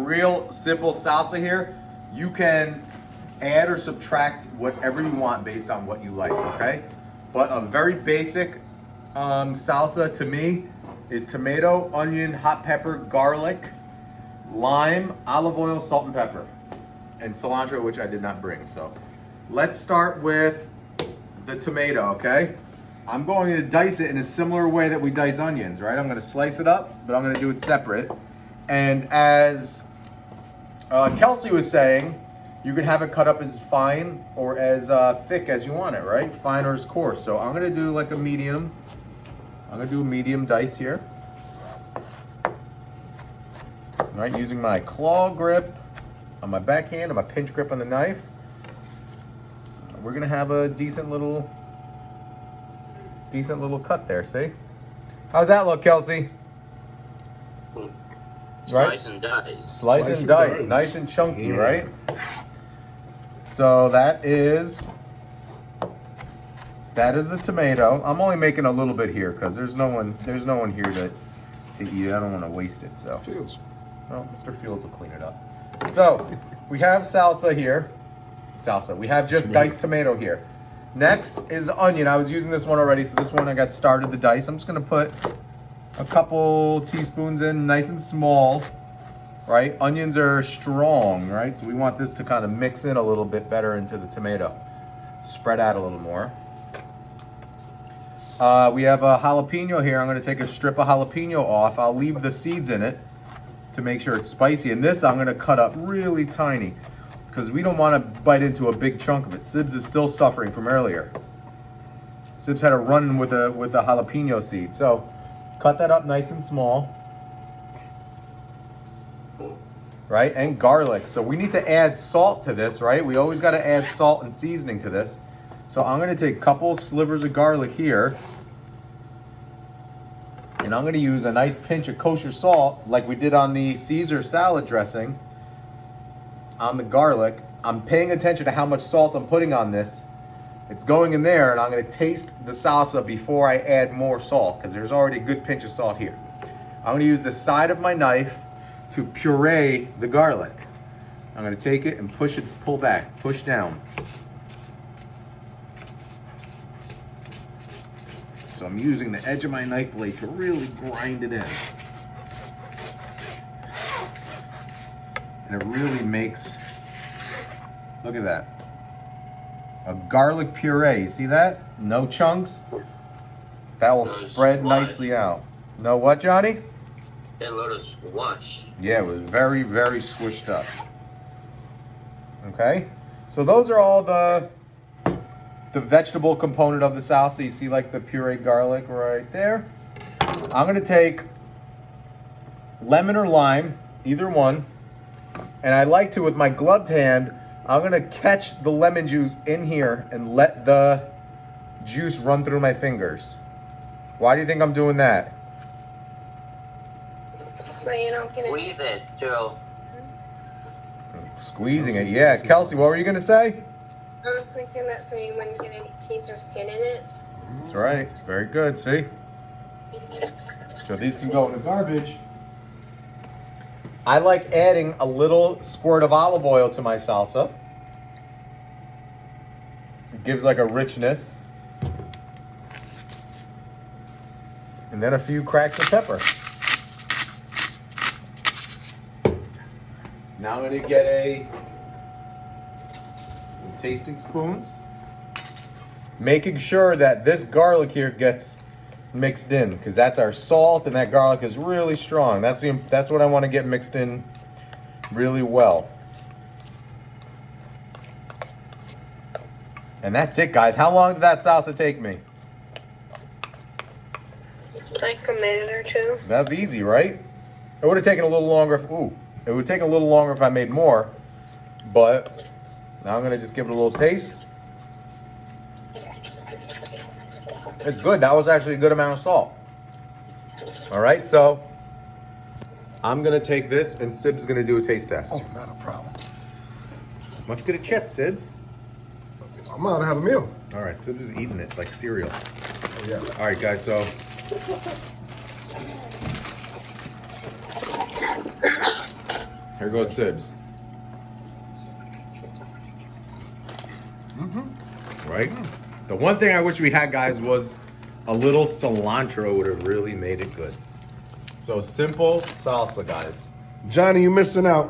real simple salsa here. You can add or subtract whatever you want based on what you like, okay? But a very basic salsa to me is tomato, onion, hot pepper, garlic, lime, olive oil, salt and pepper, and cilantro, which I did not bring. So let's start with the tomato, okay? I'm going to dice it in a similar way that we dice onions, right? I'm gonna slice it up, but I'm gonna do it separate. And as Kelsey was saying, you can have it cut up as fine or as thick as you want it, right? Fine or as coarse. So I'm gonna do like a medium. I'm gonna do a medium dice here. All right, using my claw grip on my backhand and my pinch grip on the knife. We're gonna have a decent little cut there, see? How's that look, Kelsey? Right? Slice and dice. Slice and dice, nice and chunky, right? So that is the tomato. I'm only making a little bit here because there's no one here to eat it. I don't want to waste it, so. Fields. Well, Mr. Fields will clean it up. So we have salsa here. We have just diced tomato here. Next is onion. I was using this one already, so this one I got started the dice. I'm just gonna put a couple teaspoons in, nice and small, right? Onions are strong, right? So we want this to kind of mix in a little bit better into the tomato. Spread out a little more. We have a jalapeno here. I'm gonna take a strip of jalapeno off. I'll leave the seeds in it to make sure it's spicy. And this I'm gonna cut up really tiny because we don't wanna bite into a big chunk of it. Sibs is still suffering from earlier. Sibs had a run with the jalapeno seed. So cut that up nice and small. Right, and garlic. So we need to add salt to this, right? We always gotta add salt and seasoning to this. So I'm gonna take a couple slivers of garlic here. And I'm gonna use a nice pinch of kosher salt like we did on the Caesar salad dressing on the garlic. I'm paying attention to how much salt I'm putting on this. It's going in there and I'm gonna taste the salsa before I add more salt because there's already a good pinch of salt here. I'm gonna use the side of my knife to puree the garlic. I'm gonna take it and push it, pull back, push down. So I'm using the edge of my knife blade to really grind it in. And it really makes, look at that. A garlic puree, you see that? No chunks. That will spread nicely out. No what, Johnny? A lot of squash. Yeah, it was very, very squished up. Okay, so those are all the vegetable component of the salsa. You see like the pureed garlic right there. I'm gonna take lemon or lime, either one. And I like to, with my gloved hand, I'm gonna catch the lemon juice in here and let the juice run through my fingers. Why do you think I'm doing that? So you don't get it. Squeeze it, Joe. Squeezing it, yeah. Kelsey, what were you gonna say? I was thinking that so you wouldn't get any seeds or skin in it. That's right, very good, see? So these can go in the garbage. I like adding a little squirt of olive oil to my salsa. It gives like a richness. And then a few cracks of pepper. Now I'm gonna get some tasting spoons. Making sure that this garlic here gets mixed in because that's our salt and that garlic is really strong. That's what I want to get mixed in really well. And that's it, guys. How long did that salsa take me? Like a minute or two. That's easy, right? It would have taken a little longer. It would take a little longer if I made more. But now I'm gonna just give it a little taste. It's good. That was actually a good amount of salt. All right, so I'm gonna take this and Sib's gonna do a taste test. Oh, not a problem. Much good at chips, Sibs. I'm out to have a meal. All right, Sibs is eating it like cereal. Oh, yeah. All right, guys, so Here goes Sibs. Right? The one thing I wish we had, guys, was a little cilantro would have really made it good. So simple salsa, guys. Johnny, you missing out.